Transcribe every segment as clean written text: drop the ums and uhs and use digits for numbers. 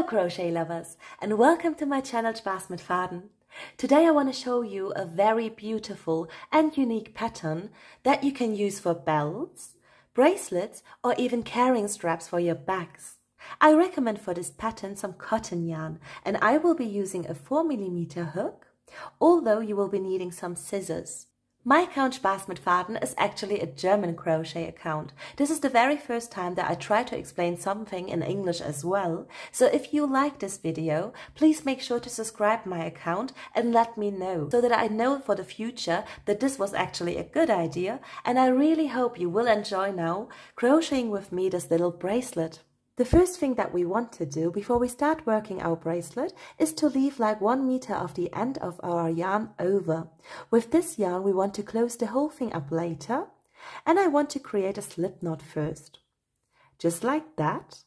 crochet lovers, and welcome to my channel Spaß mit Faden. Today I want to show you a very beautiful and unique pattern that you can use for belts, bracelets or even carrying straps for your bags. I recommend for this pattern some cotton yarn, and I will be using a 4mm hook, although you will be needing some scissors. My account Spaß mit Faden is actually a German crochet account. This is the very first time that I try to explain something in English as well. So if you like this video, please make sure to subscribe my account and let me know, so that I know for the future that this was actually a good idea, and I really hope you will enjoy now crocheting with me this little bracelet. The first thing that we want to do before we start working our bracelet is to leave like 1 meter of the end of our yarn over. With this yarn we want to close the whole thing up later, and I want to create a slip knot first. Just like that.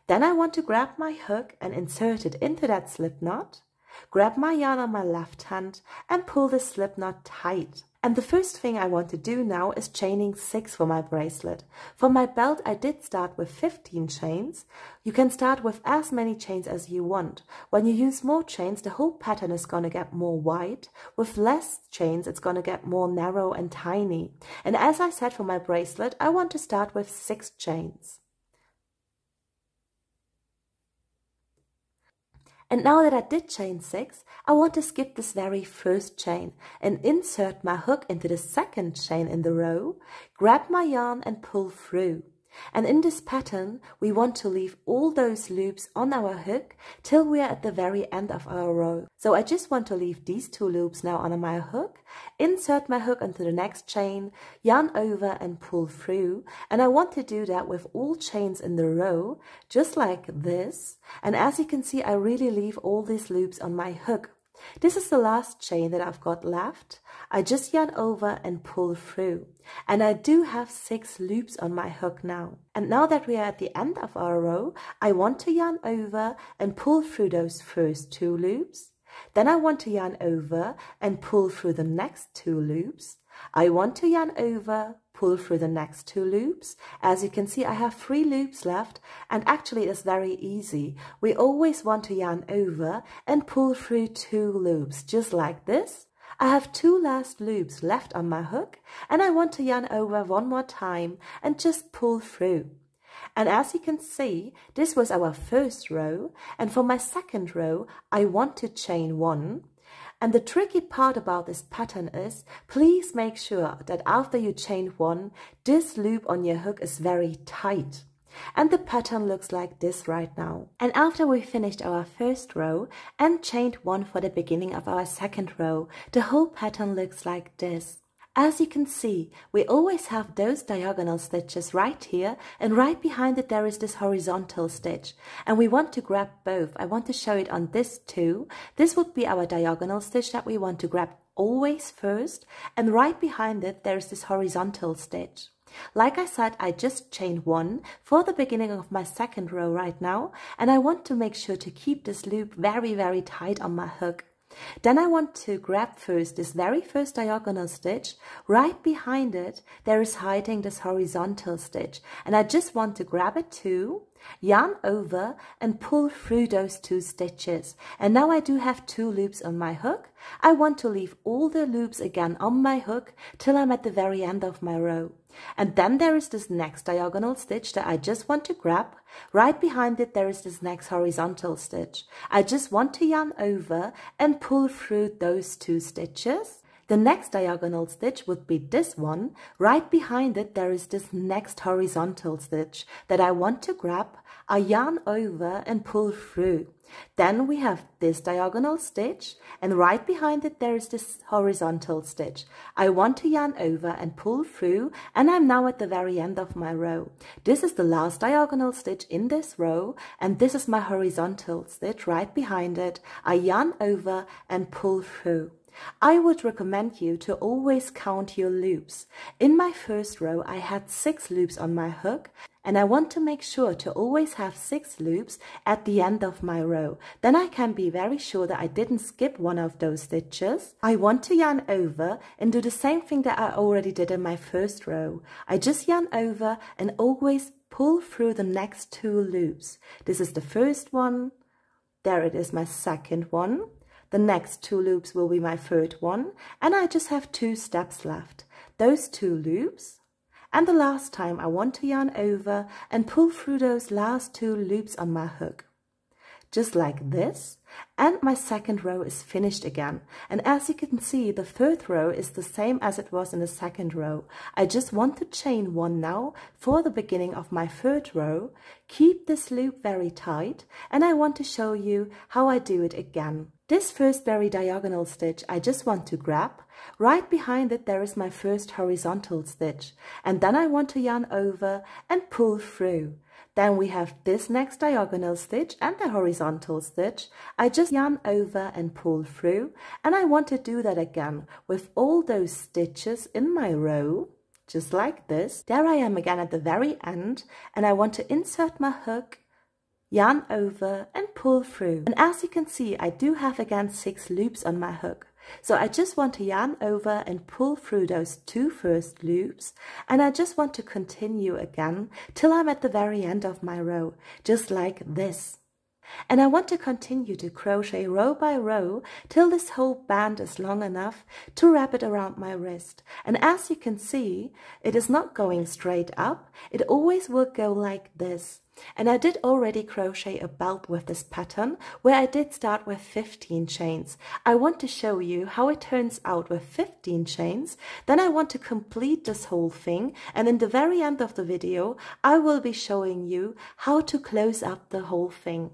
Then I want to grab my hook and insert it into that slip knot, grab my yarn on my left hand and pull the slip knot tight. And the first thing I want to do now is chaining 6 for my bracelet. For my belt I did start with 15 chains. You can start with as many chains as you want. When you use more chains, the whole pattern is going to get more wide. With less chains it's going to get more narrow and tiny. And as I said, for my bracelet I want to start with 6 chains. And now that I did chain 6, I want to skip this very first chain and insert my hook into the second chain in the row, grab my yarn and pull through. And in this pattern, we want to leave all those loops on our hook till we are at the very end of our row. So I just want to leave these 2 loops now on my hook, insert my hook into the next chain, yarn over and pull through. And I want to do that with all chains in the row, just like this. And as you can see, I really leave all these loops on my hook. This is the last chain that I've got left. I just yarn over and pull through. And I do have 6 loops on my hook now. And now that we are at the end of our row, I want to yarn over and pull through those first 2 loops. Then I want to yarn over and pull through the next 2 loops. I want to yarn over, pull through the next 2 loops. As you can see, I have 3 loops left, and actually it's very easy. We always want to yarn over and pull through 2 loops, just like this. I have 2 last loops left on my hook, and I want to yarn over 1 more time and just pull through. And as you can see, this was our first row, and for my second row I want to chain 1. And the tricky part about this pattern is, please make sure that after you chain 1, this loop on your hook is very tight. And the pattern looks like this right now. And after we finished our first row and chained 1 for the beginning of our second row, the whole pattern looks like this. As you can see, we always have those diagonal stitches right here, and right behind it there is this horizontal stitch. And we want to grab both. I want to show it on this too. This would be our diagonal stitch that we want to grab always first, and right behind it there is this horizontal stitch. Like I said, I just chained 1 for the beginning of my second row right now, and I want to make sure to keep this loop very, very tight on my hook. Then I want to grab first this very first diagonal stitch. Right behind it there is hiding this horizontal stitch, and I just want to grab it too, yarn over and pull through those 2 stitches. And now I do have 2 loops on my hook. I want to leave all the loops again on my hook till I'm at the very end of my row. And then there is this next diagonal stitch that I just want to grab. Right behind it there is this next horizontal stitch. I just want to yarn over and pull through those 2 stitches. The next diagonal stitch would be this one. Right behind it there is this next horizontal stitch that I want to grab. I yarn over and pull through. Then we have this diagonal stitch, and right behind it there is this horizontal stitch. I want to yarn over and pull through, and I'm now at the very end of my row. This is the last diagonal stitch in this row, and this is my horizontal stitch right behind it. I yarn over and pull through. I would recommend you to always count your loops. In my first row I had 6 loops on my hook, and I want to make sure to always have 6 loops at the end of my row. Then I can be very sure that I didn't skip one of those stitches. I want to yarn over and do the same thing that I already did in my first row. I just yarn over and always pull through the next 2 loops. This is the first one, there it is my second one, the next 2 loops will be my third one, and I just have 2 steps left. Those 2 loops, and the last time I want to yarn over and pull through those last 2 loops on my hook. Just like this, and my second row is finished again. And as you can see, the third row is the same as it was in the second row. I just want to chain 1 now for the beginning of my third row, keep this loop very tight, and I want to show you how I do it again. This first very diagonal stitch I just want to grab. Right behind it there is my first horizontal stitch, and then I want to yarn over and pull through. Then we have this next diagonal stitch and the horizontal stitch. I just yarn over and pull through, and I want to do that again with all those stitches in my row, just like this. There I am again at the very end, and I want to insert my hook, yarn over and pull through. And as you can see, I do have again 6 loops on my hook. So I just want to yarn over and pull through those 2 first loops, and I just want to continue again till I'm at the very end of my row, just like this. And I want to continue to crochet row by row till this whole band is long enough to wrap it around my wrist. And as you can see, it is not going straight up, it always will go like this. And I did already crochet a belt with this pattern, where I did start with 15 chains. I want to show you how it turns out with 15 chains. Then I want to complete this whole thing, and in the very end of the video I will be showing you how to close up the whole thing.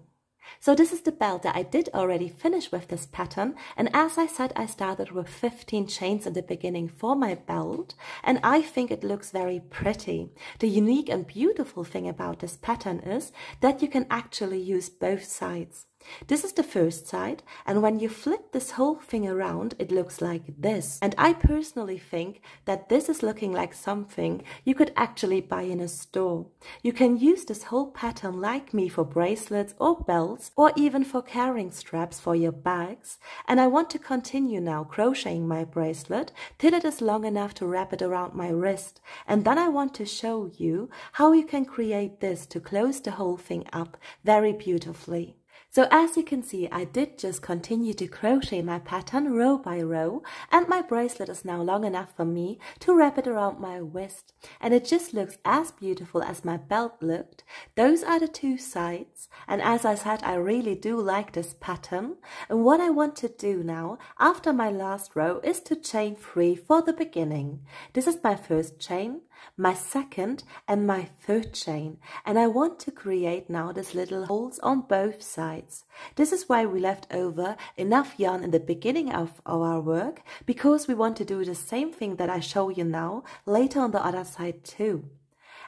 So this is the belt that I did already finish with this pattern, and as I said, I started with 15 chains in the beginning for my belt, and I think it looks very pretty. The unique and beautiful thing about this pattern is that you can actually use both sides. This is the first side, and when you flip this whole thing around, it looks like this. And I personally think that this is looking like something you could actually buy in a store. You can use this whole pattern like me for bracelets or belts, or even for carrying straps for your bags. And I want to continue now crocheting my bracelet till it is long enough to wrap it around my wrist. And then I want to show you how you can create this to close the whole thing up very beautifully. So as you can see, I did just continue to crochet my pattern row by row, and my bracelet is now long enough for me to wrap it around my wrist, and it just looks as beautiful as my belt looked. Those are the 2 sides, and as I said, I really do like this pattern. And what I want to do now after my last row is to chain 3 for the beginning. This is my first chain, my second and my third chain, and I want to create now these little holes on both sides. This is why we left over enough yarn in the beginning of our work, because we want to do the same thing that I show you now later on the other side too.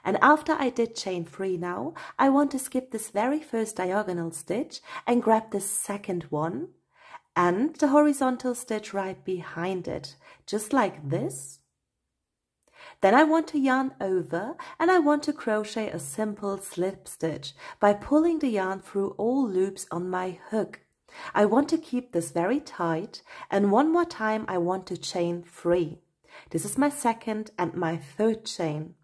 And after I did chain 3 now, I want to skip this very first diagonal stitch and grab the second one and the horizontal stitch right behind it, just like this. Then I want to yarn over, and I want to crochet a simple slip stitch by pulling the yarn through all loops on my hook. I want to keep this very tight, and one more time I want to chain 3. This is my second and my third chain.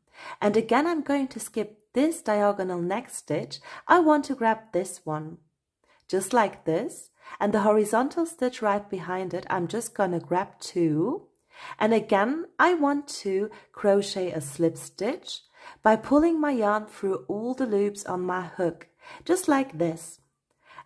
And again I'm going to skip this diagonal next stitch. I want to grab this one, just like this, and the horizontal stitch right behind it I'm just gonna grab 2. And again, I want to crochet a slip stitch by pulling my yarn through all the loops on my hook, just like this.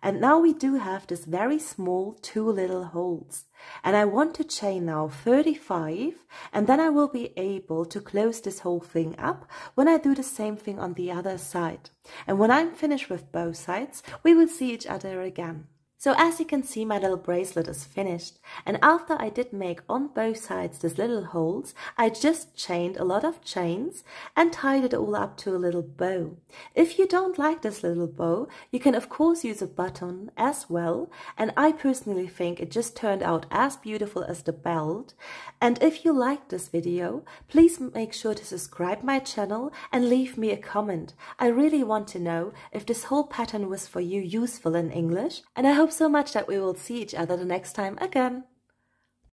And now we do have this very small 2 little holes. And I want to chain now 35, and then I will be able to close this whole thing up when I do the same thing on the other side. And when I'm finished with both sides, we will see each other again. So as you can see, my little bracelet is finished, and after I did make on both sides these little holes, I just chained a lot of chains and tied it all up to a little bow. If you don't like this little bow, you can of course use a button as well, and I personally think it just turned out as beautiful as the belt. And if you liked this video, please make sure to subscribe my channel and leave me a comment. I really want to know if this whole pattern was for you useful in English, and I hope so much that we will see each other the next time again.